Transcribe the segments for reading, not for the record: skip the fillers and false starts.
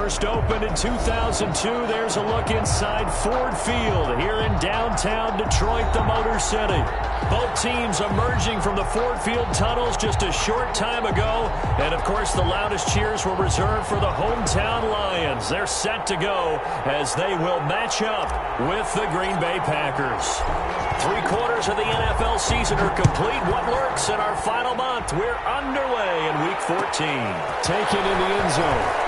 First opened in 2002. There's a look inside Ford Field here in downtown Detroit, the Motor City. Both teams emerging from the Ford Field tunnels just a short time ago. And, of course, the loudest cheers were reserved for the hometown Lions. They're set to go as they will match up with the Green Bay Packers. 3/4 of the NFL season are complete. What lurks in our final month? We're underway in Week 14. Taken in the end zone.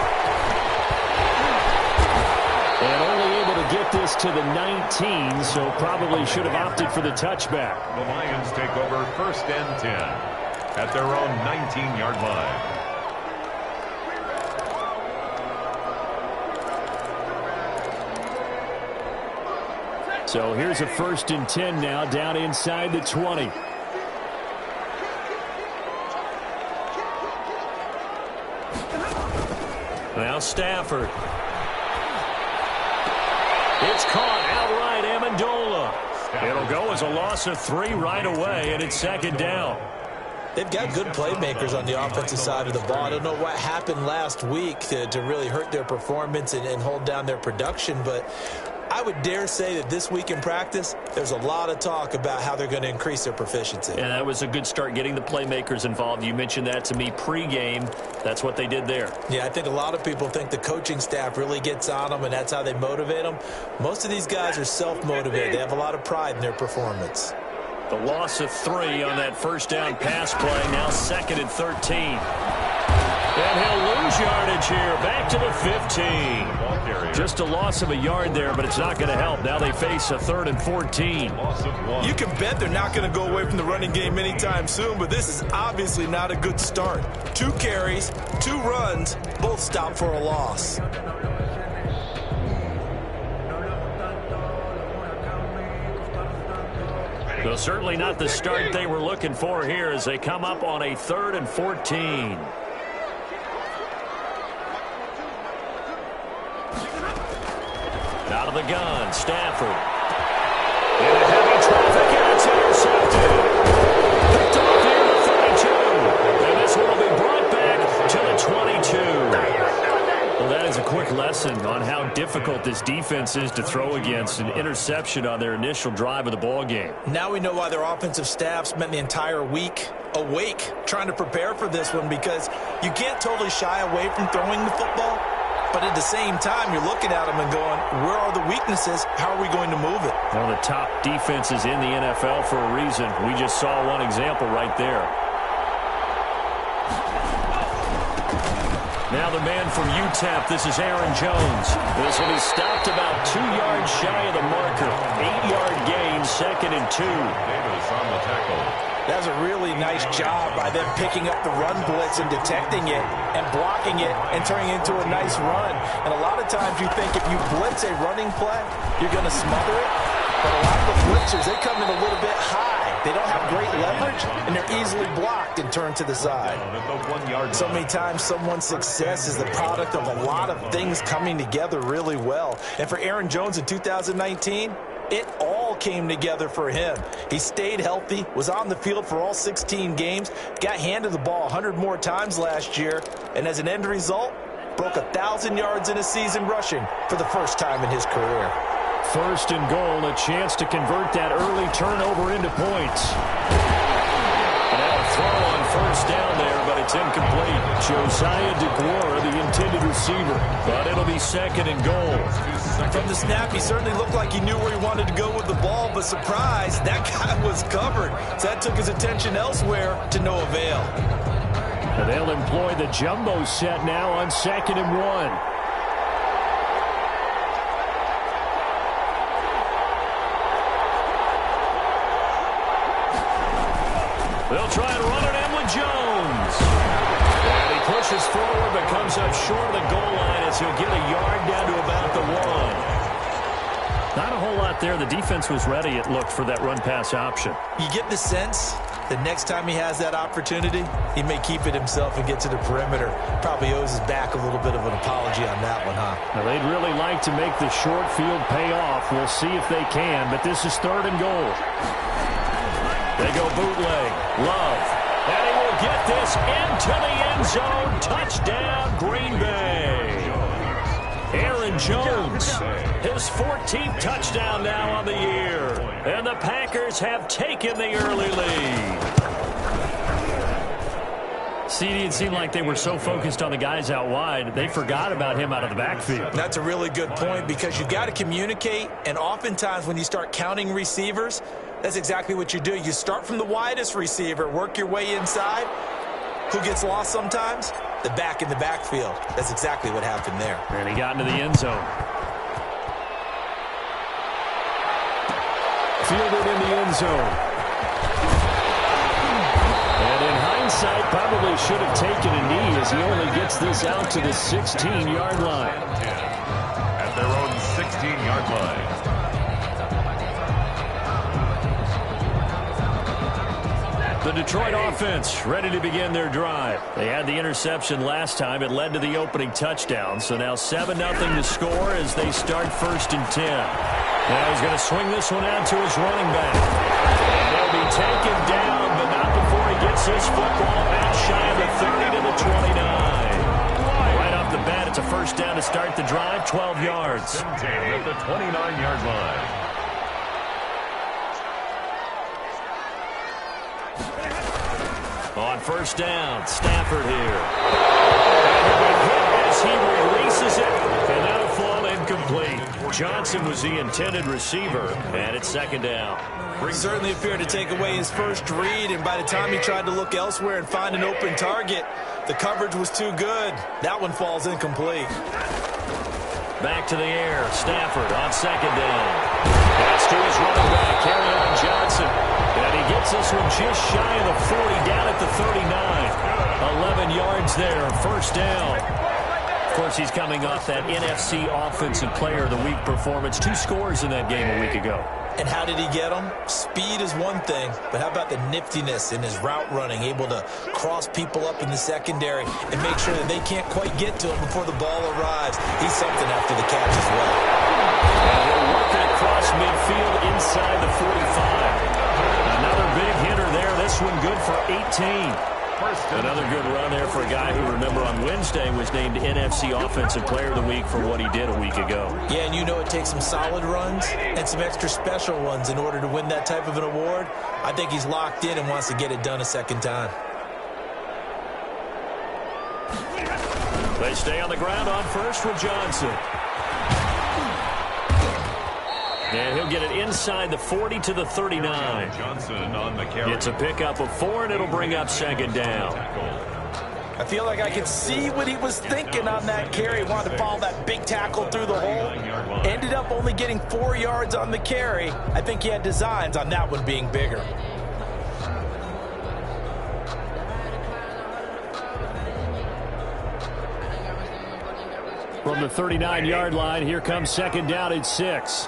And only able to get this to the 19, so probably should have opted for the touchback. The Lions take over 1st and 10 at their own 19-yard line. So here's a 1st and 10 now, down inside the 20. Now Stafford. It's caught outright, Amendola. It'll go as a loss of 3 right away, and it's 2nd down. They've got good playmakers on the offensive side of the ball. I don't know what happened last week to really hurt their performance and hold down their production, but I would dare say that this week in practice, there's a lot of talk about how they're going to increase their proficiency. And that was a good start, getting the playmakers involved. You mentioned that to me pregame. That's what they did there. Yeah, I think a lot of people think the coaching staff really gets on them, and that's how they motivate them. Most of these guys are self-motivated. They have a lot of pride in their performance. The loss of 3 on that 1st down pass play. Now 2nd and 13. And he'll lose yardage here. Back to the 15. Just a loss of a yard there, but it's not going to help. Now they face a 3rd and 14. You can bet they're not going to go away from the running game anytime soon, but this is obviously not a good start. 2 carries, 2 runs, both stopped for a loss. Well, certainly not the start they were looking for here as they come up on a 3rd and 14. Out of the gun, Stafford. In a heavy traffic, and it's intercepted. Picked off here to 32. And this one will be brought back to the 22. Well, that is a quick lesson on how difficult this defense is to throw against. An interception on their initial drive of the ball game. Now we know why their offensive staff spent the entire week awake trying to prepare for this one, because you can't totally shy away from throwing the football. But at the same time, you're looking at them and going, where are the weaknesses? How are we going to move it? One of the top defenses in the NFL for a reason. We just saw one example right there. Now the man from UTEP, this is Aaron Jones. This will be stopped about 2 yards shy of the marker. 8-yard gain, 2nd and 2. Davis on the tackle. That was a really nice job by them picking up the run blitz and detecting it and blocking it and turning it into a nice run. And a lot of times you think if you blitz a running play, you're going to smother it. But a lot of the blitzers, they come in a little bit high. They don't have great leverage, and they're easily blocked and turned to the side. So many times someone's success is the product of a lot of things coming together really well. And for Aaron Jones in 2019, it all came together for him. He stayed healthy, was on the field for all 16 games, got handed the ball 100 more times last year, and as an end result, broke 1,000 yards in a season rushing for the first time in his career. 1st and goal, a chance to convert that early turnover into points. Now a throw on 1st down there, but it's incomplete. Josiah DeGuara, the intended receiver, but it'll be 2nd and goal. From the snap, he certainly looked like he knew where he wanted to go with the ball, but surprise, that guy was covered. So that took his attention elsewhere to no avail. And they'll employ the jumbo set now on 2nd and 1. They'll try and run it in with Jones. And he pushes forward but comes up short of the goal line as he'll get a yard down to about the 1. Not a whole lot there. The defense was ready, it looked, for that run-pass option. You get the sense the next time he has that opportunity, he may keep it himself and get to the perimeter. Probably owes his back a little bit of an apology on that one, huh? Now, they'd really like to make the short field pay off. We'll see if they can, but this is 3rd and goal. They go bootleg. Love. And he will get this into the end zone. Touchdown, Green Bay. Aaron Jones, his 14th touchdown now on the year. And the Packers have taken the early lead. CD, it seemed like they were so focused on the guys out wide, they forgot about him out of the backfield. That's a really good point because you got to communicate, and oftentimes when you start counting receivers, that's exactly what you do. You start from the widest receiver, work your way inside. Who gets lost sometimes? The back in the backfield. That's exactly what happened there. And he got into the end zone. Fielded in the end zone. And in hindsight, probably should have taken a knee as he only gets this out to the 16-yard line. At their own 16-yard line. The Detroit offense ready to begin their drive. They had the interception last time. It led to the opening touchdown. So now 7-0 to score as they start 1st and 10. Now he's going to swing this one out to his running back. And he'll be taken down, but not before he gets his football out shy of the 30 to the 29. Right off the bat, it's a 1st down to start the drive, 12 yards. At the 29-yard line. On 1st down, Stafford here. And he'll be hit as he releases it, and that'll fall incomplete. Johnson was the intended receiver, and it's 2nd down. He certainly appeared to take away his first read, and by the time he tried to look elsewhere and find an open target, the coverage was too good. That one falls incomplete. Back to the air, Stafford on 2nd down. Pass to his running back, Kerryon Johnson. And he gets this one just shy of the 40, down at the 39. 11 yards there, 1st down. Of course, he's coming off that NFC Offensive Player of the Week performance. 2 scores in that game a week ago. And how did he get them? Speed is one thing, but how about the niftiness in his route running, able to cross people up in the secondary and make sure that they can't quite get to him before the ball arrives. He's something after the catch as well. And he'll work it across midfield inside the 45. Another big hitter there. This one good for 18. Another good run there for a guy who, remember, on Wednesday was named NFC Offensive Player of the Week for what he did a week ago. Yeah, and you know it takes some solid runs and some extra special ones in order to win that type of an award. I think he's locked in and wants to get it done a 2nd time. They stay on the ground on 1st with Johnson. And he'll get it inside the 40 to the 39. Johnson on the carry. It's a pickup of 4, and it'll bring up 2nd down. I feel like I could see what he was thinking on that carry. He wanted to follow that big tackle through the hole. Ended up only getting 4 yards on the carry. I think he had designs on that one being bigger. From the 39-yard line, here comes 2nd down at 6.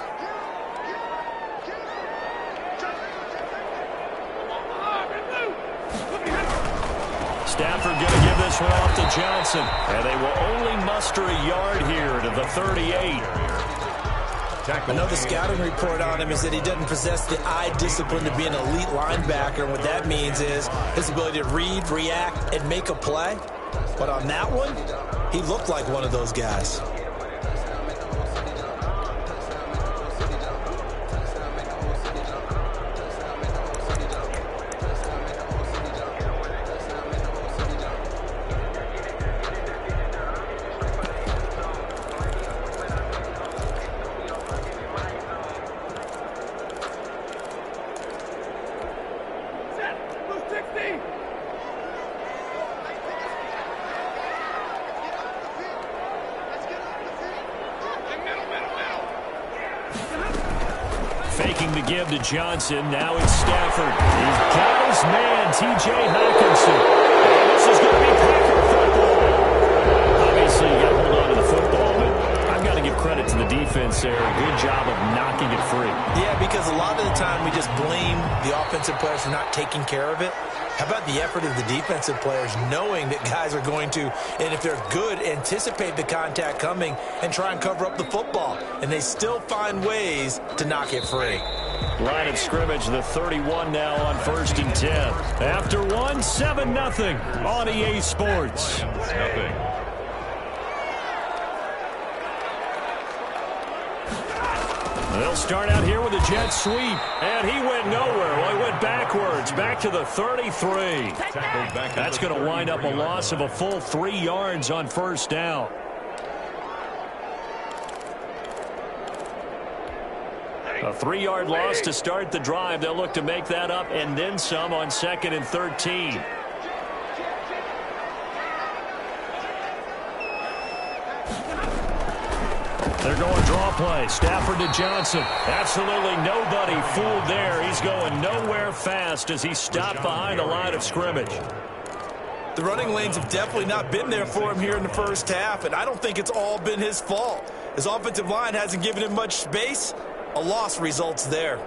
Stafford going to give this one off to Johnson. And they will only muster a yard here to the 38. Another scouting report on him is that he doesn't possess the eye discipline to be an elite linebacker. And what that means is his ability to read, react, and make a play. But on that one, he looked like one of those guys. Faking the give to Johnson. Now it's Stafford. He's got his man, T.J. Hockenson. And this is going to be Packer football. Obviously, you got to hold on to the football, but I've got to give credit to the defense there. A good job of knocking it free. Yeah, because a lot of the time we just blame the offensive players for not taking care of it. How about the effort of the defensive players knowing that guys are going to, and if they're good, anticipate the contact coming and try and cover up the football. And they still find ways to knock it free. Line of scrimmage, the 31 now on 1st and 10. After 7-0 on EA Sports. They'll start out here with a jet sweep, and he went nowhere. Well, he went backwards, back to the 33. That's going to wind up a loss of a full 3 yards on first down. A 3-yard loss to start the drive. They'll look to make that up and then some on 2nd and 13. They're going draw play. Stafford to Johnson. Absolutely nobody fooled there. He's going nowhere fast as he stopped behind the line of scrimmage. The running lanes have definitely not been there for him here in the first half, and I don't think it's all been his fault. His offensive line hasn't given him much space. A loss results there.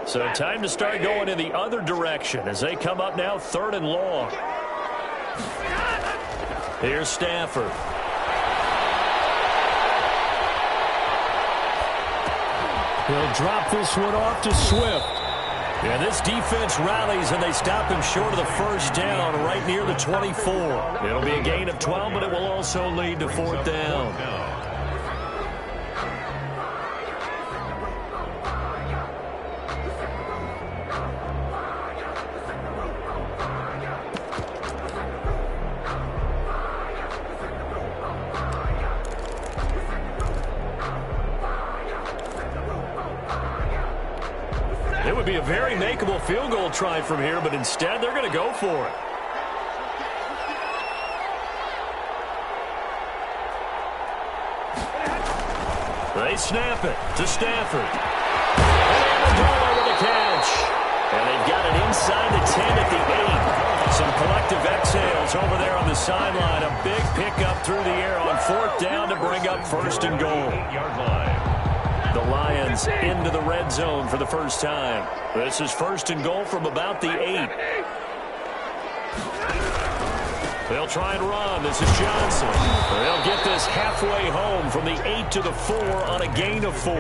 So time to start going in the other direction as they come up now 3rd and long. Here's Stafford. He'll drop this one off to Swift. And this defense rallies, and they stop him short of the first down right near the 24. It'll be a gain of 12, but it will also lead to 4th down. It would be a very makeable field goal try from here, but instead they're going to go for it. They snap it to Stafford. And over the catch. And they've got it inside the 10 at the 8. Some collective exhales over there on the sideline. A big pickup through the air on 4th down to bring up 1st and goal. 8-yard line. The Lions into the red zone for the first time. This is 1st and goal from about the 8. They'll try and run. This is Johnson. They'll get this halfway home from the 8 to the 4 on a gain of 4.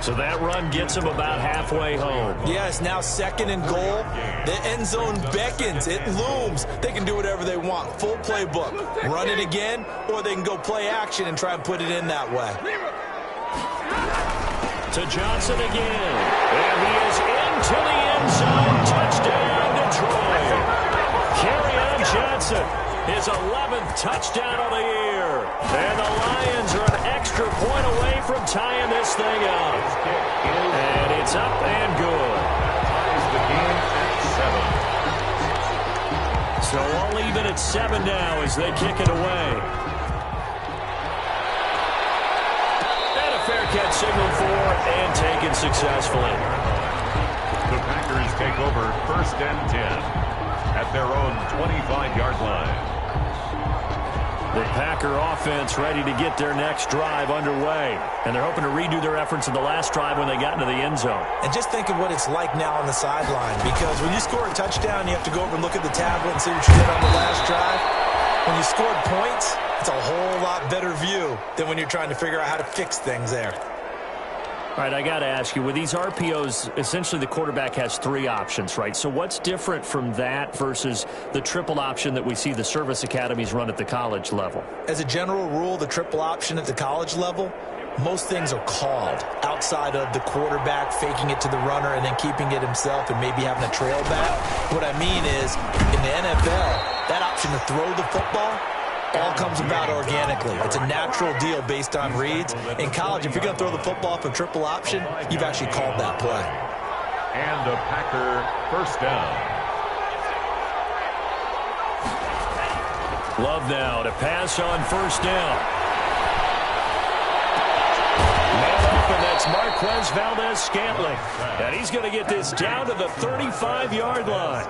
So that run gets them about halfway home. Yeah, it's now 2nd and goal. The end zone beckons. It looms. They can do whatever they want. Full playbook. Run it again, or they can go play action and try and put it in that way. To Johnson again. And he is into the end zone. Touchdown, Detroit. Kerryon Johnson, his 11th touchdown of the year. And the Lions are an extra point away from tying this thing up. And it's up and good. So all even at 7 now as they kick it away. Fair catch signaled for and taken successfully. The Packers take over 1st and 10 at their own 25-yard line. The Packer offense ready to get their next drive underway. And they're hoping to redo their efforts in the last drive when they got into the end zone. And just think of what it's like now on the sideline. Because when you score a touchdown, you have to go over and look at the tablet and see what you did on the last drive. When you scored points, it's a whole lot better view than when you're trying to figure out how to fix things there. All right, I got to ask you, with these RPOs, essentially the quarterback has 3 options, right? So what's different from that versus the triple option that we see the service academies run at the college level? As a general rule, the triple option at the college level, most things are called outside of the quarterback faking it to the runner and then keeping it himself and maybe having a trail back. What I mean is, in the NFL, that option to throw the football all comes about organically. It's a natural deal based on reads. In college, if you're going to throw the football for triple option, you've actually called that play. And a Packer 1st down. Love now to pass on 1st down. And that's Marquez Valdez-Scantling. And he's going to get this down to the 35-yard line.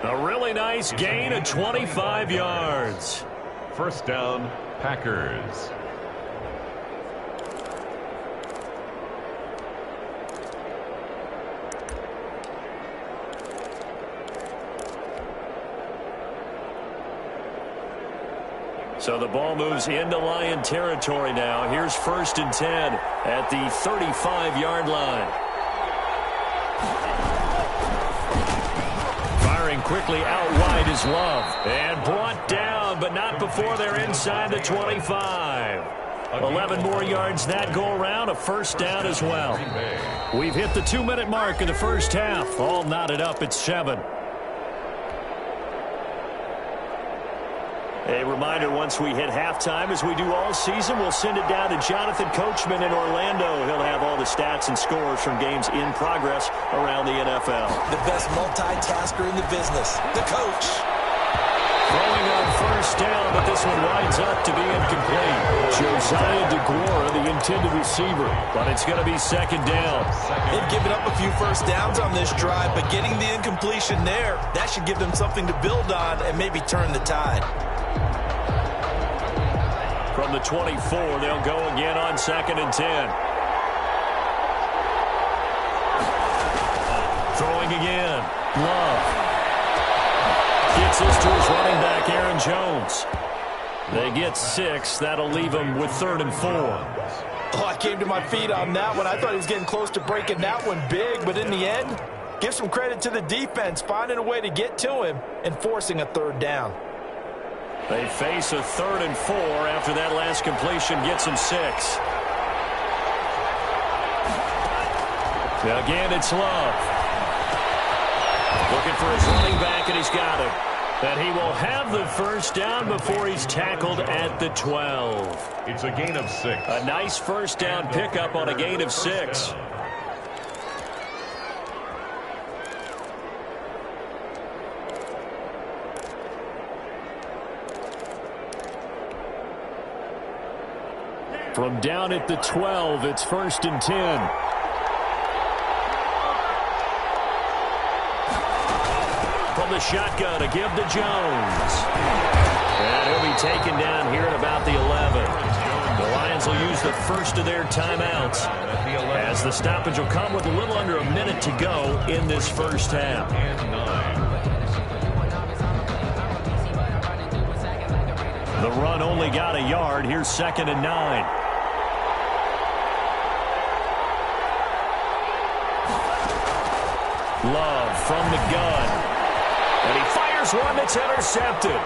A really nice gain of 25 yards. 1st down, Packers. So the ball moves into Lion territory now. Here's 1st and 10 at the 35-yard line. Firing quickly out wide is Love. And brought down, but not before they're inside the 25. 11 more yards that go around, a first down as well. We've hit the 2-minute mark of the first half. All knotted up at 7. A reminder, once we hit halftime, as we do all season, we'll send it down to Jonathan Coachman in Orlando. He'll have all the stats and scores from games in progress around the NFL. The best multitasker in the business, the coach. Throwing on first down, but this one winds up to be incomplete. Josiah DeGuara, the intended receiver, but it's going to be second down. They've given up a few first downs on this drive, but getting the incompletion there, that should give them something to build on and maybe turn the tide. From the 24, they'll go again on 2nd and 10. Throwing again. Love. Gets this to his running back, Aaron Jones. They get 6. That'll leave him with 3rd and 4. Oh, I came to my feet on that one. I thought he was getting close to breaking that one big, but in the end, give some credit to the defense, finding a way to get to him and forcing a 3rd down. They face a 3rd and 4 after that last completion gets him 6. Again, it's Love. Looking for his running back, and he's got it. And he will have the first down before he's tackled at the 12. It's a gain of 6. A nice first down pickup on a gain of 6. From down at the 12, it's 1st and 10. From the shotgun, a give to Jones. And he'll be taken down here at about the 11. The Lions will use the first of their timeouts, as the stoppage will come with a little under a minute to go in this first half. The run only got a yard. Here's 2nd and 9. Love from the gun. And he fires one that's intercepted.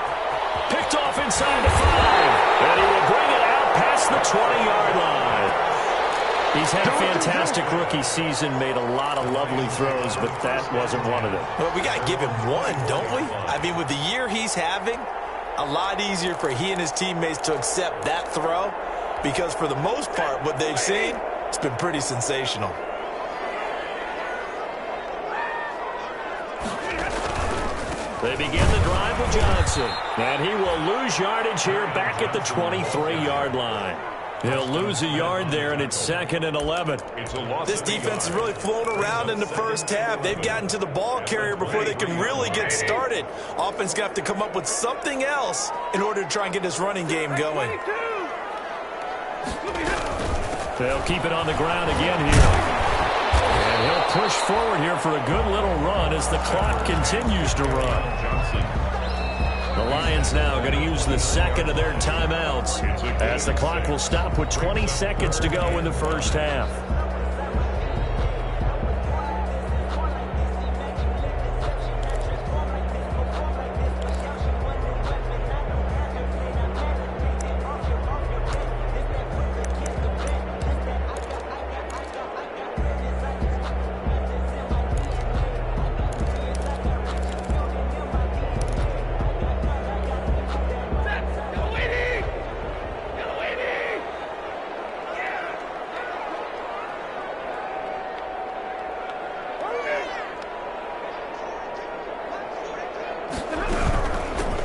Picked off inside the 5. And he will bring it out past the 20-yard line. He's had a fantastic rookie season, made a lot of lovely throws, but that wasn't one of them. Well, we got to give him one, don't we? I mean, with the year he's having, a lot easier for he and his teammates to accept that throw, because for the most part, what they've seen, it's been pretty sensational. They begin the drive with Johnson, and he will lose yardage here back at the 23-yard line. He'll lose a yard there, and it's 2nd and 11. This defense has really flown around in the first half. They've gotten to the ball carrier before they can really get started. Offense got to come up with something else in order to try and get this running game going. They'll keep it on the ground again here. And he'll push forward here for a good little run as the clock continues to run. The Lions now going to use the 2nd of their timeouts, as the clock will stop with 20 seconds to go in the first half.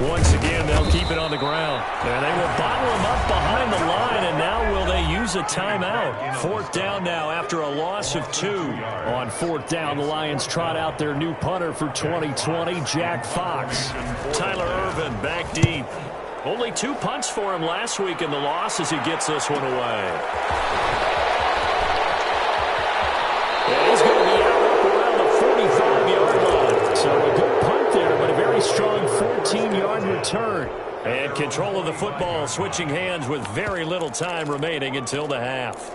Once again, they'll keep it on the ground. And they will bottle him up behind the line, and now will they use a timeout? 4th down now after a loss of 2. On 4th down, the Lions trot out their new punter for 2020, Jack Fox. Tyler Irvin back deep. Only 2 punts for him last week in the loss as he gets this one away. And he's going to be out up around the 45-yard line. So a good punt there, but a very strong 14-yard return. And control of the football switching hands with very little time remaining until the half.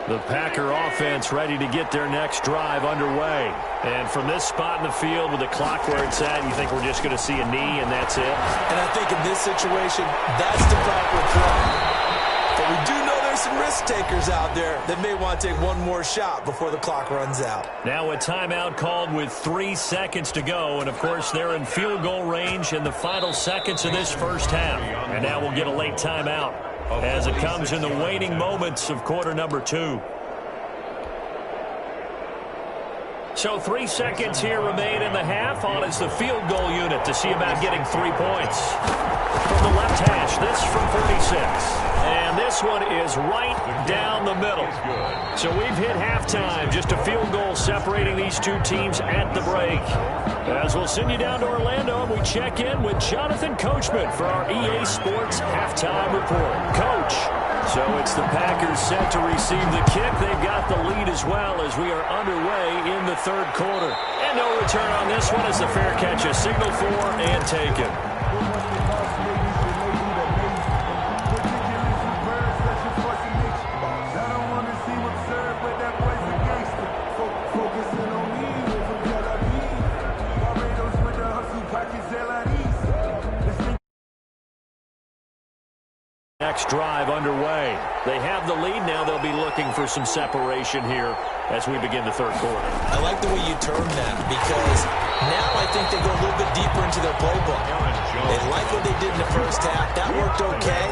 The Packer offense ready to get their next drive underway. And from this spot in the field with the clock where it's at, you think we're just going to see a knee and that's it? And I think in this situation, that's the proper play. But we do know there's some risk takers out there that may want to take one more shot before the clock runs out. Now a timeout called with 3 seconds to go. And, of course, they're in field goal range in the final seconds of this first half. And now we'll get a late timeout as it comes in the waning moments of quarter number 2. So 3 seconds here remain in the half. On is the field goal unit to see about getting 3 points. From the left hash, this from 46. And this one is right down the middle. So we've hit halftime. Just a field goal separating these two teams at the break. As we'll send you down to Orlando, and we check in with Jonathan Coachman for our EA Sports Halftime Report. Coach, so it's the Packers set to receive the kick. They've got the lead as well as we are underway in the third quarter. And no return on this one as the fair catch is signaled for and taken. Next drive underway. They have the lead now. They'll be looking for some separation here as we begin the third quarter. I like the way you term that because now I think they go a little bit deeper into their playbook. They like what they did in the first half. That worked okay.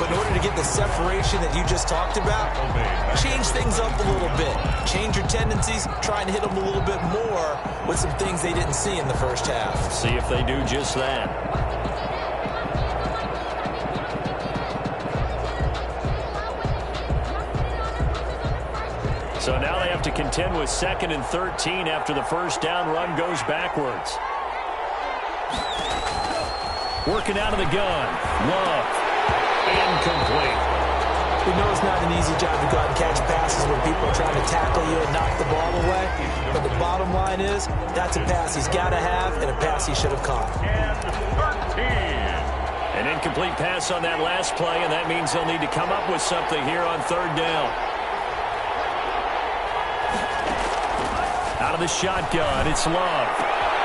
But in order to get the separation that you just talked about, change things up a little bit. Change your tendencies. Try and hit them a little bit more with some things they didn't see in the first half. See if they do just that. So now they have to contend with 2nd and 13 after the first down run goes backwards. Working out of the gun. Love. Incomplete. We know it's not an easy job to go out and catch passes when people are trying to tackle you and knock the ball away. But the bottom line is, that's a pass he's got to have and a pass he should have caught. An incomplete pass on that last play, and that means they'll need to come up with something here on third down. Out of the shotgun, it's Love.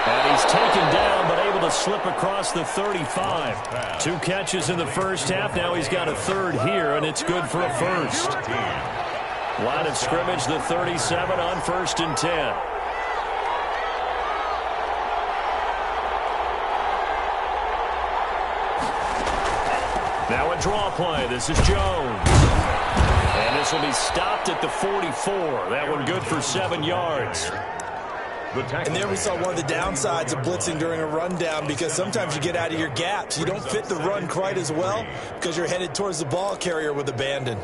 And he's taken down, but able to slip across the 35. 2 catches in the first half. Now he's got a third here, and it's good for a first. Line of scrimmage, the 37 on 1st and 10. Now a draw play. This is Jones. And this will be stopped at the 44. That one good for 7 yards. And there we saw one of the downsides of blitzing during a rundown because sometimes you get out of your gaps. You don't fit the run quite as well because you're headed towards the ball carrier with abandon.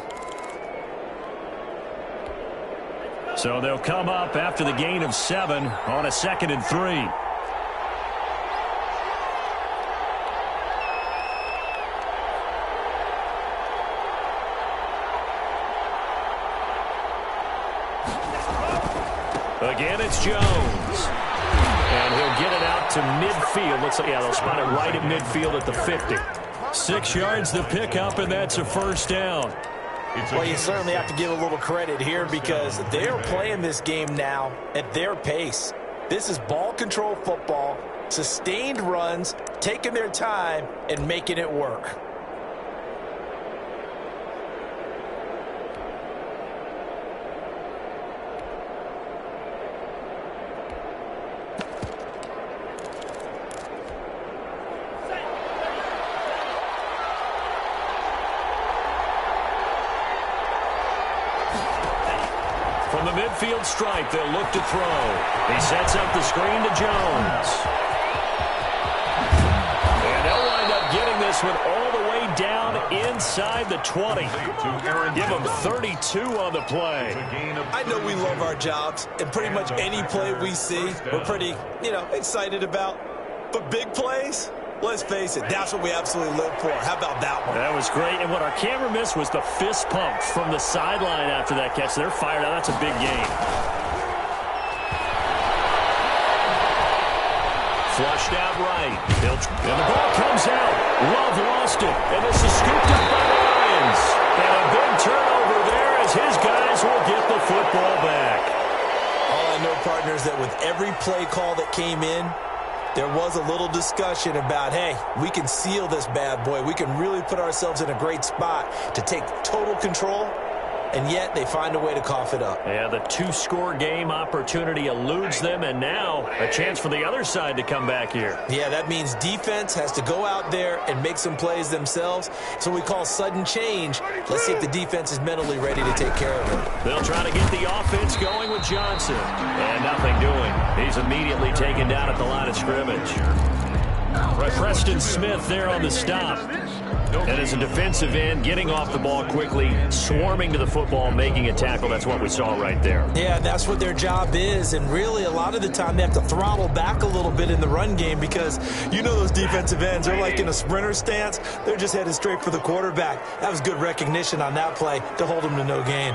So they'll come up after the gain of 7 on a 2nd and 3. Again, it's Jones. And he'll get it out to midfield. Looks like, yeah, they'll spot it right at midfield at the 50. 6 yards the pickup, and that's a first down. Well, you certainly have to give a little credit here because they're playing this game now at their pace. This is ball control football, sustained runs, taking their time, and making it work. From the midfield stripe, they'll look to throw. He sets up the screen to Jones. And they'll wind up getting this one all the way down inside the 20. Give them 32 on the play. I know we love our jobs, and pretty much any play we see, we're pretty, excited about. But big plays, let's face it, that's what we absolutely live for. How about that one? That was great. And what our camera missed was the fist pump from the sideline after that catch. They're fired out. That's a big gain. Flushed out right. And the ball comes out. Love lost it. And this is scooped up by the Lions. And a big turnover there as his guys will get the football back. All I know, partners, that with every play call that came in, there was a little discussion about, hey, we can seal this bad boy. We can really put ourselves in a great spot to take total control, and yet they find a way to cough it up. Yeah, the two-score game opportunity eludes them, and now a chance for the other side to come back here. Yeah, that means defense has to go out there and make some plays themselves. So we call sudden change. Let's see if the defense is mentally ready to take care of it. They'll try to get the offense going with Johnson. And nothing doing. He's immediately taken down at the line of scrimmage. Preston Smith there on the stop. And as a defensive end, getting off the ball quickly, swarming to the football, making a tackle. That's what we saw right there. Yeah, that's what their job is. And really, a lot of the time, they have to throttle back a little bit in the run game because you know those defensive ends, they're like in a sprinter stance. They're just headed straight for the quarterback. That was good recognition on that play to hold them to no gain.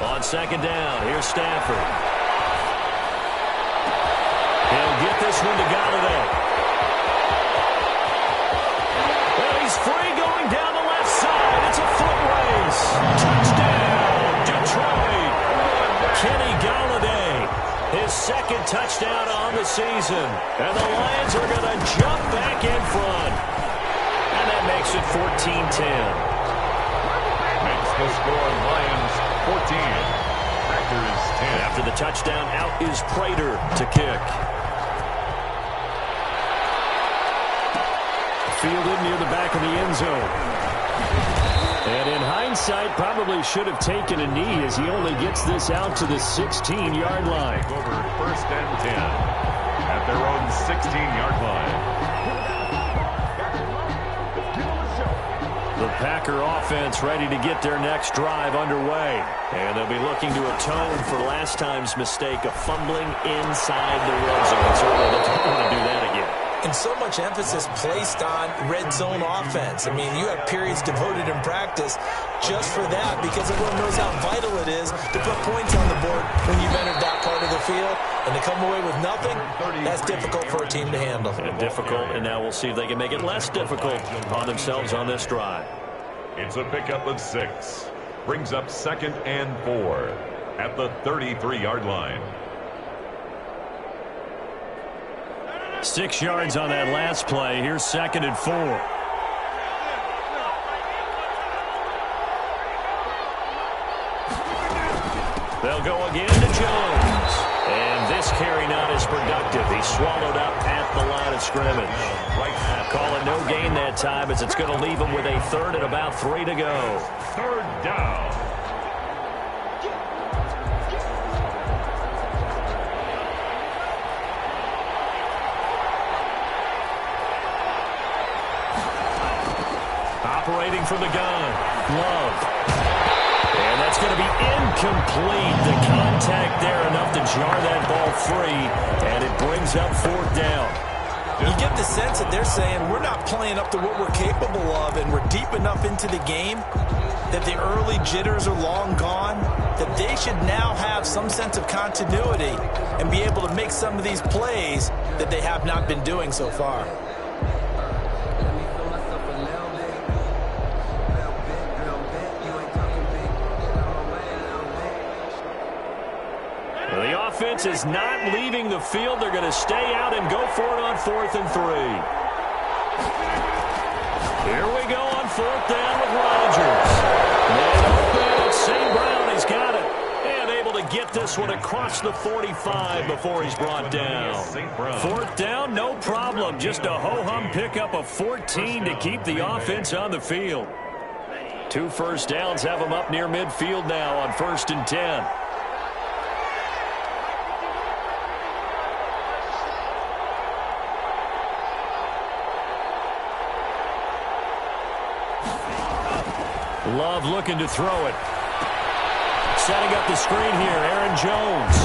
On second down, here's Stafford. He'll get this one to Galladay. He's free going down the left side. It's a foot race. Touchdown, Detroit. Kenny Galladay, his second touchdown on the season. And the Lions are going to jump back in front. And that makes it 14-10. Makes the score Lions 14. Packers 10. After the touchdown, out is Prater to kick. Fielded near the back of the end zone. And in hindsight, probably should have taken a knee as he only gets this out to the 16-yard line. Over first and 10 at their own 16-yard line. The Packer offense ready to get their next drive underway. And they'll be looking to atone for last time's mistake of fumbling inside the red zone. Certainly they don't want to do that again. And so much emphasis placed on red zone offense. I mean, you have periods devoted in practice just for that because everyone knows how vital it is to put points on the board when you've entered that part of the field. And to come away with nothing, that's difficult for a team to handle. And difficult, and now we'll see if they can make it less difficult on themselves on this drive. It's a pickup of 6. Brings up 2nd and 4 at the 33-yard line. 6 yards on that last play. Here's 2nd and 4. They'll go again to Jones. And this carry not as productive. He's swallowed up at the line of scrimmage. Call it no gain that time as it's going to leave him with a 3rd and about 3 to go. 3rd down. Operating from the gun, Love. And that's going to be incomplete. The contact there enough to jar that ball free, and it brings up 4th down. You get the sense that they're saying we're not playing up to what we're capable of, and we're deep enough into the game that the early jitters are long gone, that they should now have some sense of continuity and be able to make some of these plays that they have not been doing so far. The offense is not leaving the field. They're going to stay out and go for it on 4th and 3. Here we go on 4th down with Rodgers. Man open, it's St. Brown. He's got it. And able to get this one across the 45 before he's brought down. 4th down, no problem. Just a ho-hum pickup of 14 to keep the offense on the field. 2 first downs have them up near midfield now on 1st and 10. Love looking to throw it. Setting up the screen here, Aaron Jones.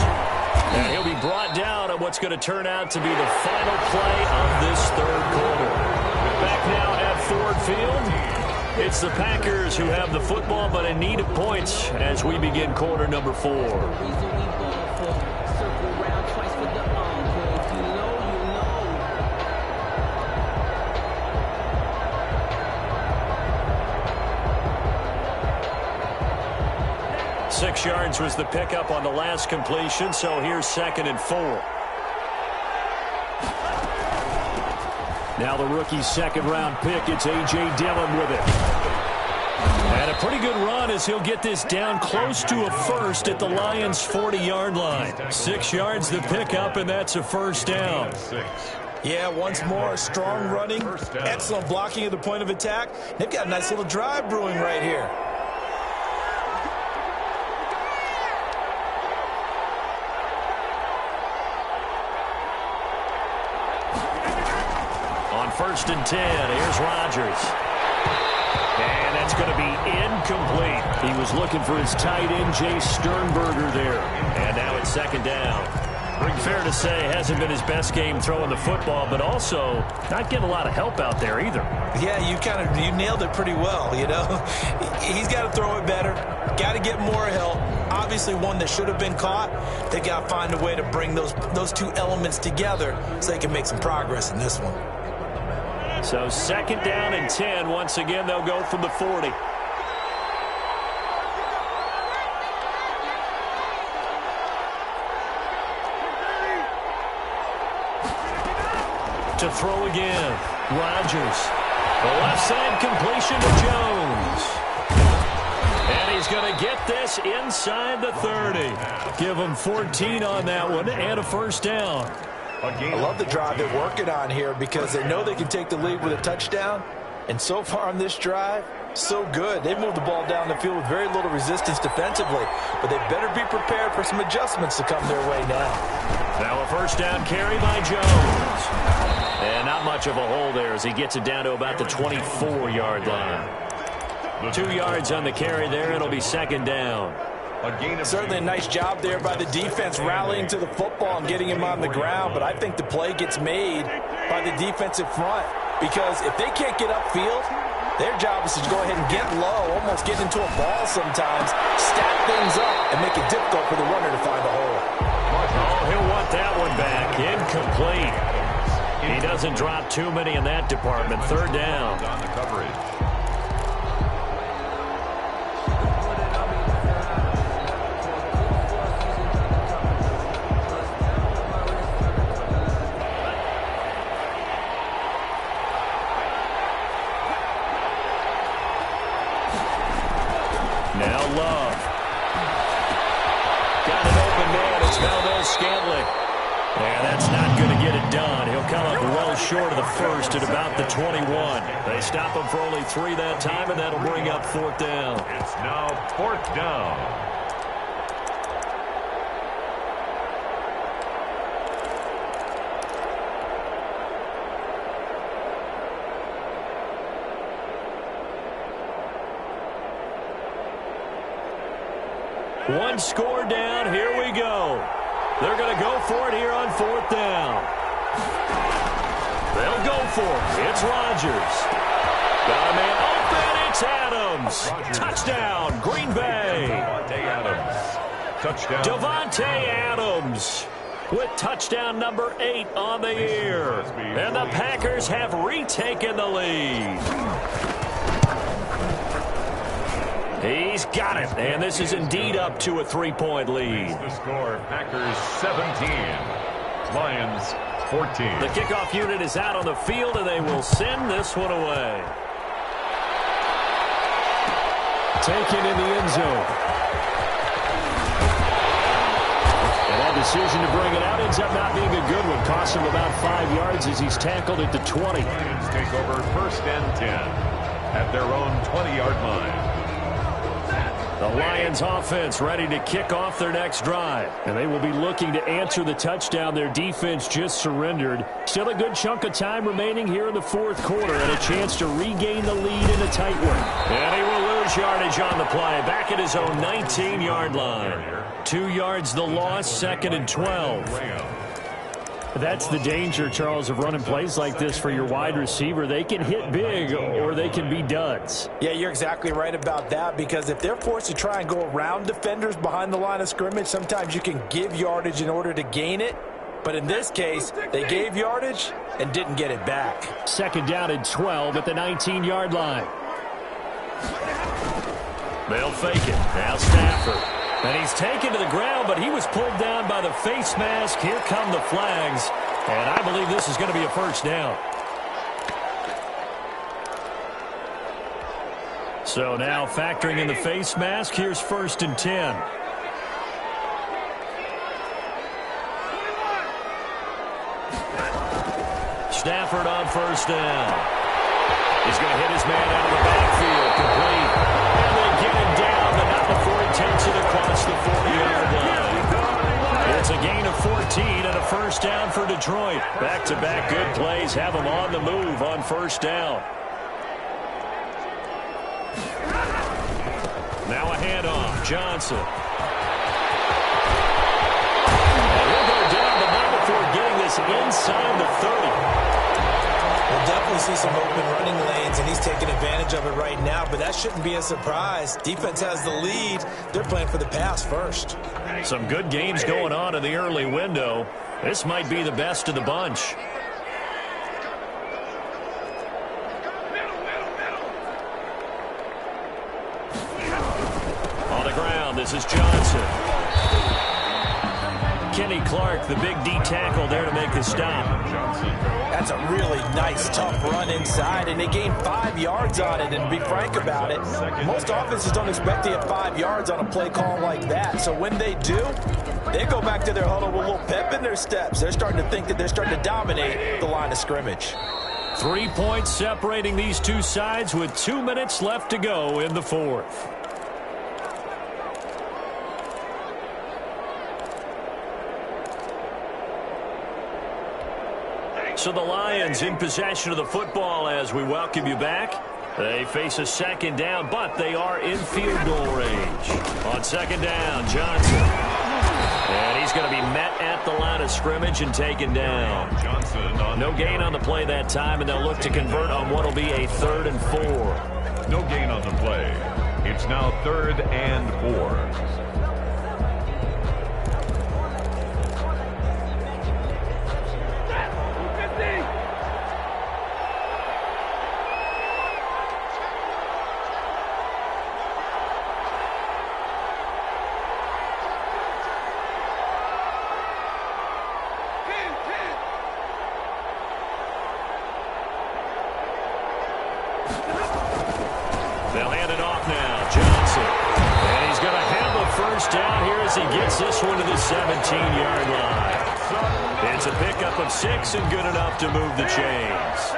And he'll be brought down at what's going to turn out to be the final play of this 3rd quarter. Back now at Ford Field. It's the Packers who have the football, but in need of points as we begin quarter number 4. 6 yards was the pickup on the last completion, so here's 2nd and 4. Now the rookie's 2nd-round pick, it's A.J. Dillon with it. And a pretty good run as he'll get this down close to a first at the Lions' 40-yard line. 6 yards the pickup, and that's a first down. Yeah, once more, strong running, excellent blocking at the point of attack. They've got a nice little drive brewing right here. On 1st and 10, here's Rodgers. And that's going to be incomplete. He was looking for his tight end, Jay Sternberger there. And now it's 2nd down. Fair to say, hasn't been his best game throwing the football, but also not getting a lot of help out there either. Yeah, you nailed it pretty well, you know. He's got to throw it better, got to get more help. Obviously one that should have been caught. They got to find a way to bring those two elements together so they can make some progress in this one. So 2nd down and 10. Once again, they'll go from the 40. To throw again, Rodgers. The left side completion to Jones. And he's going to get this inside the 30. Give him 14 on that one and a first down. I love the drive they're working on here because they know they can take the lead with a touchdown. And so far on this drive, so good. They moved the ball down the field with very little resistance defensively. But they better be prepared for some adjustments to come their way now. Now a first down carry by Jones. And not much of a hole there as he gets it down to about the 24-yard line. 2 yards on the carry there. It'll be 2nd down. Certainly a nice job there by the defense rallying to the football and getting him on the ground, but I think the play gets made by the defensive front because if they can't get upfield, their job is to go ahead and get low, almost get into a ball sometimes, stack things up, and make it difficult for the runner to find a hole. Oh, he'll want that one back. Incomplete. He doesn't drop too many in that department. 3rd down. On the coverage. Now Love. Got an open man. It's Valdez-Scantling. And that's not going to get it done. He'll come up well short of the first at about the 21. They stop him for only 3 that time, and that'll bring up 4th down. It's now 4th down. One score down. Here we go. They're going to go for it here on 4th down. They'll go for it. It's Rodgers. Got a man open. It's Adams. Touchdown, Green Bay. Davante Adams with touchdown number 8 on the year. And the Packers have retaken the lead. He's got it, and this is indeed up to a 3-point lead. The score, Packers 17, Lions 14. The kickoff unit is out on the field, and they will send this one away. Taken in the end zone. And that decision to bring it out ends up not being a good one. Cost him about 5 yards as he's tackled at the 20. Lions take over 1st and 10 at their own 20-yard line. The Lions offense ready to kick off their next drive. And they will be looking to answer the touchdown their defense just surrendered. Still a good chunk of time remaining here in the 4th quarter and a chance to regain the lead in a tight one. And he will lose yardage on the play. Back at his own 19-yard line. 2 yards the loss, 2nd and 12. That's the danger, Charles, of running plays like this for your wide receiver. They can hit big or they can be duds. Yeah, you're exactly right about that because if they're forced to try and go around defenders behind the line of scrimmage, sometimes you can give yardage in order to gain it. But in this case, they gave yardage and didn't get it back. 2nd down and 12 at the 19-yard line. They'll fake it. Now Stafford. And he's taken to the ground, but he was pulled down by the face mask. Here come the flags. And I believe this is going to be a first down. So now factoring in the face mask, here's 1st and 10. Stafford on 1st down. He's going to hit his man out of the backfield. Complete. And they get him down, but not before he takes it across the 40-yard line. It's a gain of 14 and a first down for Detroit. Back-to-back good plays have them on the move on 1st down. Now a handoff. Johnson. And he'll go down, but not before getting this inside the 30. We'll definitely see some open running lanes, and he's taking advantage of it right now, but that shouldn't be a surprise. Defense has the lead. They're playing for the pass first. Some good games going on in the early window. This might be the best of the bunch. On the ground, this is Johnson. Kenny Clark, the big D tackle there to make the stop. That's a really nice, tough run inside, and they gained 5 yards on it. And to be frank about it, most offenses don't expect to get 5 yards on a play call like that. So when they do, they go back to their huddle with a little pep in their steps. They're starting to think that they're starting to dominate the line of scrimmage. 3 points separating these two sides with 2 minutes left to go in the 4th. So the Lions in possession of the football as we welcome you back. They face a 2nd down, but they are in field goal range. On 2nd down, Johnson. And he's going to be met at the line of scrimmage and taken down. No gain on the play that time, and they'll look to convert on what will be a 3rd and 4. No gain on the play. It's now 3rd and 4. They'll hand it off now. Johnson. And he's going to have a first down here as he gets this one to the 17-yard line. It's a pickup of 6 and good enough to move the chains.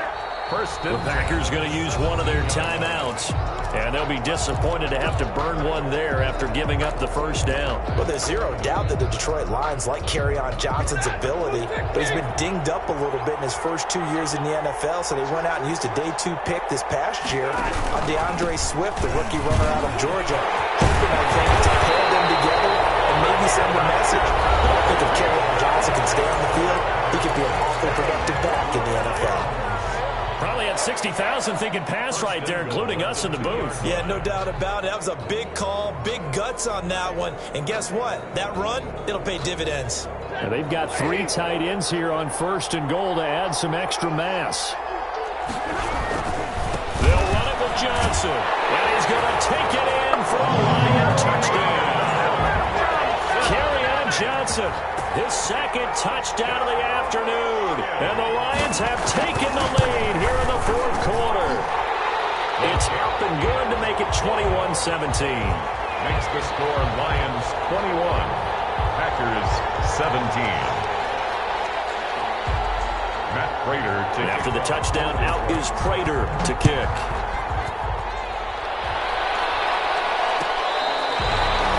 The Packers going to use one of their timeouts, and they'll be disappointed to have to burn one there after giving up the first down. Well, there's zero doubt that the Detroit Lions like Kerryon Johnson's ability, but he's been dinged up a little bit in his first 2 years in the NFL, so they went out and used a day 2 pick this past year on DeAndre Swift, the rookie runner out of Georgia, hoping, I think, to pair them together and maybe send a message. But I think if Kerryon Johnson can stay on the field, he could be an awfully productive back in the NFL. Probably had 60,000 thinking pass right there, including us in the booth. Yeah, no doubt about it. That was a big call, big guts on that one. And guess what? That run, it'll pay dividends. And they've got 3 tight ends here on 1st and goal to add some extra mass. They'll run it with Johnson. And he's going to take it in for a Lion touchdown. Kerryon Johnson, his 2nd touchdown of the afternoon. And the Lions have taken the lead here in the 4th quarter. It's up and good to make it 21-17. Makes the score Lions 21, Packers 17. Matt Prater to kick. After the touchdown, out is Prater to kick.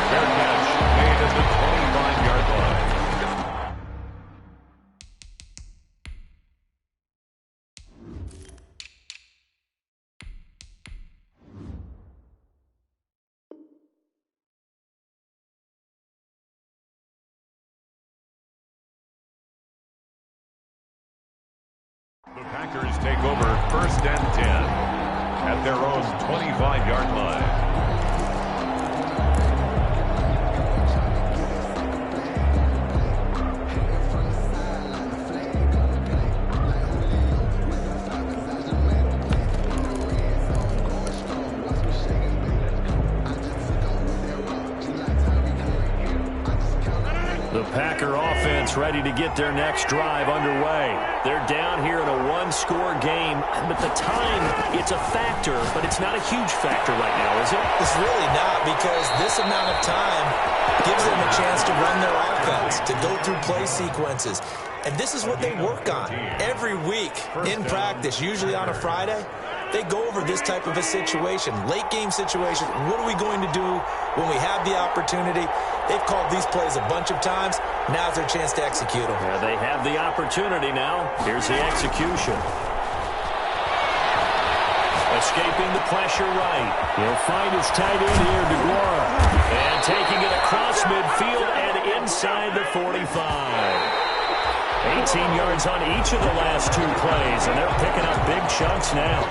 Fair catch made at the 25-yard line. The Packers take over 1st and 10 at their own 25-yard line. Packer offense ready to get their next drive underway. They're down here in a one-score game, but the time, it's a factor, but it's not a huge factor right now, is it? It's really not, because this amount of time gives them a chance to run their offense, to go through play sequences. And this is what they work on every week in practice, usually on a Friday. They go over this type of a situation, late game situation. What are we going to do when we have the opportunity? They've called these plays a bunch of times. Now's their chance to execute them. Yeah, they have the opportunity now. Here's the execution. Escaping the pressure right. He'll find his tight end here, Gsquadx. And taking it across midfield and inside the 45. 18 yards on each of the last two plays, and they're picking up big chunks now.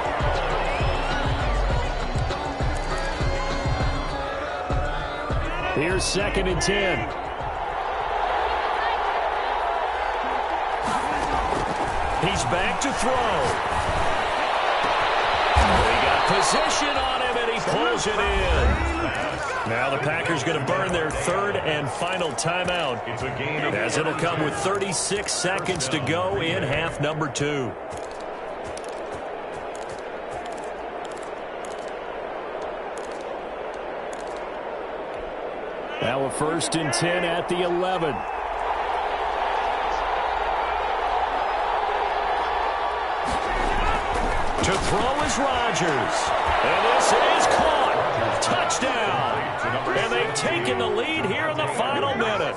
Here's 2nd and 10. He's back to throw. He got position on him, and he pulls it in. Now the Packers going to burn their 3rd and final timeout, as it'll come with 36 seconds to go in half number 2. Now a 1st and 10 at the 11. To throw is Rodgers. And this is caught. Touchdown. And they've taken the lead here in the final minute.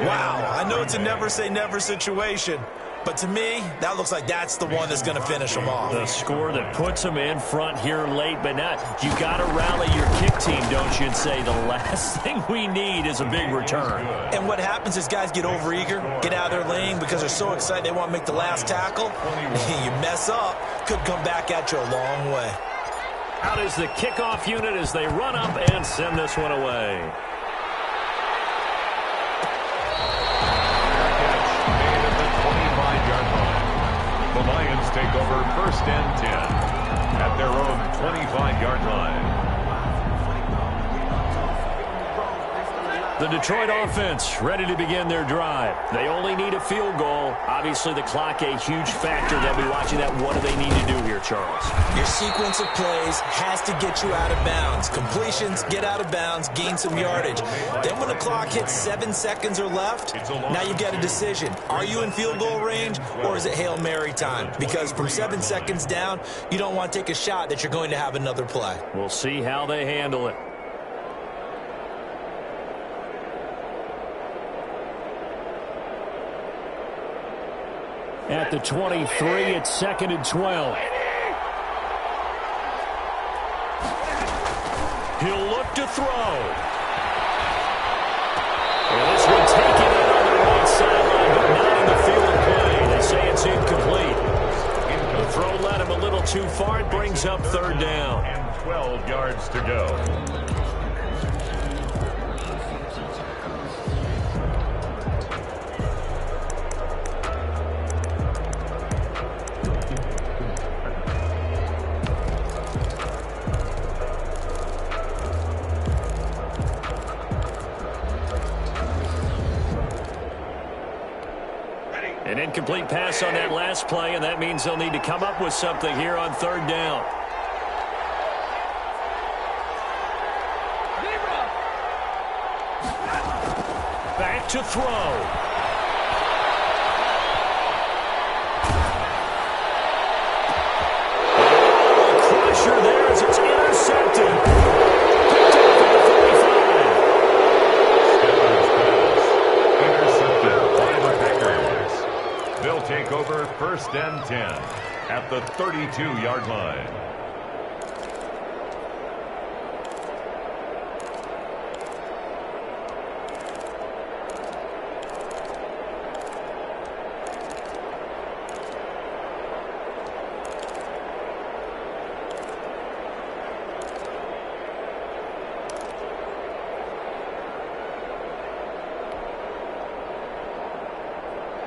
Wow, I know it's a never-say-never situation, but to me, that looks like that's the one that's going to finish them off. The score that puts them in front here late, but not. You got to rally your kick team, don't you, and say the last thing we need is a big return. And what happens is guys get overeager, get out of their lane because they're so excited they want to make the last tackle. You mess up, could come back at you a long way. Out is the kickoff unit as they run up and send this one away. Made at the 25-yard line. The Lions take over 1st and 10 at their own 25-yard line. The Detroit offense ready to begin their drive. They only need a field goal. Obviously, the clock a huge factor. They'll be watching that. What do they need to do here, Charles? Your sequence of plays has to get you out of bounds. Completions, get out of bounds, gain some yardage. Then when the clock hits 7 seconds or left, now you get a decision. Are you in field goal range, or is it Hail Mary time? Because from 7 seconds down, you don't want to take a shot that you're going to have another play. We'll see how they handle it. At the 23, it's 2nd and 12. He'll look to throw. Well, this one taken in on the right sideline, but not in the field of play. They say it's incomplete. The throw led him a little too far. It brings up 3rd down. And 12 yards to go. An incomplete pass on that last play, and that means they'll need to come up with something here on 3rd down. Back to throw. Crusher there as it's intercepted. Picked off at the 45. Intercepted by the Packers. They'll take over 1st and 10 at the 32-yard line.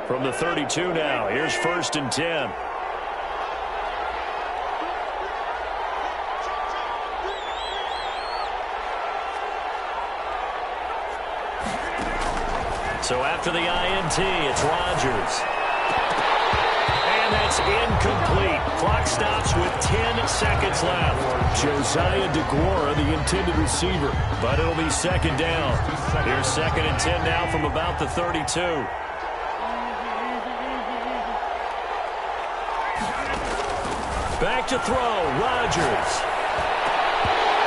From the 32 now, here's 1st and 10. So after the INT, it's Rodgers. And that's incomplete. Clock stops with 10 seconds left. Josiah DeGuara, the intended receiver. But it'll be second down. Here's 2nd and 10 now from about the 32. Back to throw, Rodgers.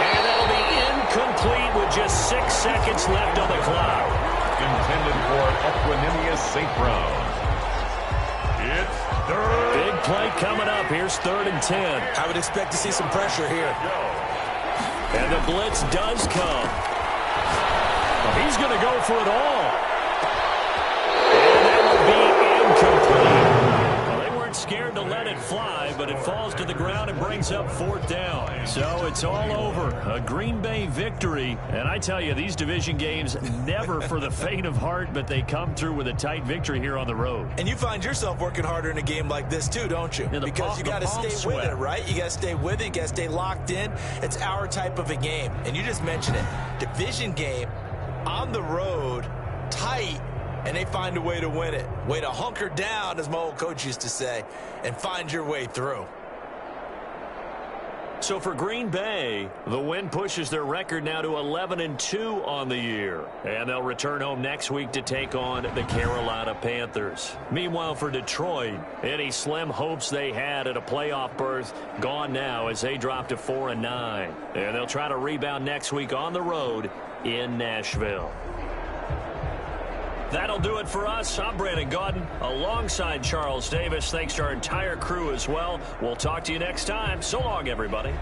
And that'll be incomplete with just 6 seconds left on the clock. Intended for Equanimous St. Brown. It's third. Big play coming up. Here's 3rd and 10. I would expect to see some pressure here. And the blitz does come. He's going to go for it all. And that will be incomplete. Well, they weren't scared to let it fly, but it falls to the ground and brings up 4th down. So it's all over. A Green Bay victory. And I tell you, these division games never for the faint of heart, but they come through with a tight victory here on the road. And you find yourself working harder in a game like this too, don't you? Because you got to stay with it, right? You got to stay with it. You got to stay locked in. It's our type of a game. And you just mentioned it. Division game, on the road, tight, and they find a way to win it. Way to hunker down, as my old coach used to say, and find your way through. So for Green Bay, the win pushes their record now to 11-2 on the year. And they'll return home next week to take on the Carolina Panthers. Meanwhile, for Detroit, any slim hopes they had at a playoff berth gone now as they drop to 4-9. And they'll try to rebound next week on the road in Nashville. That'll do it for us. I'm Brandon Gaudin alongside Charles Davis. Thanks to our entire crew as well. We'll talk to you next time. So long, everybody.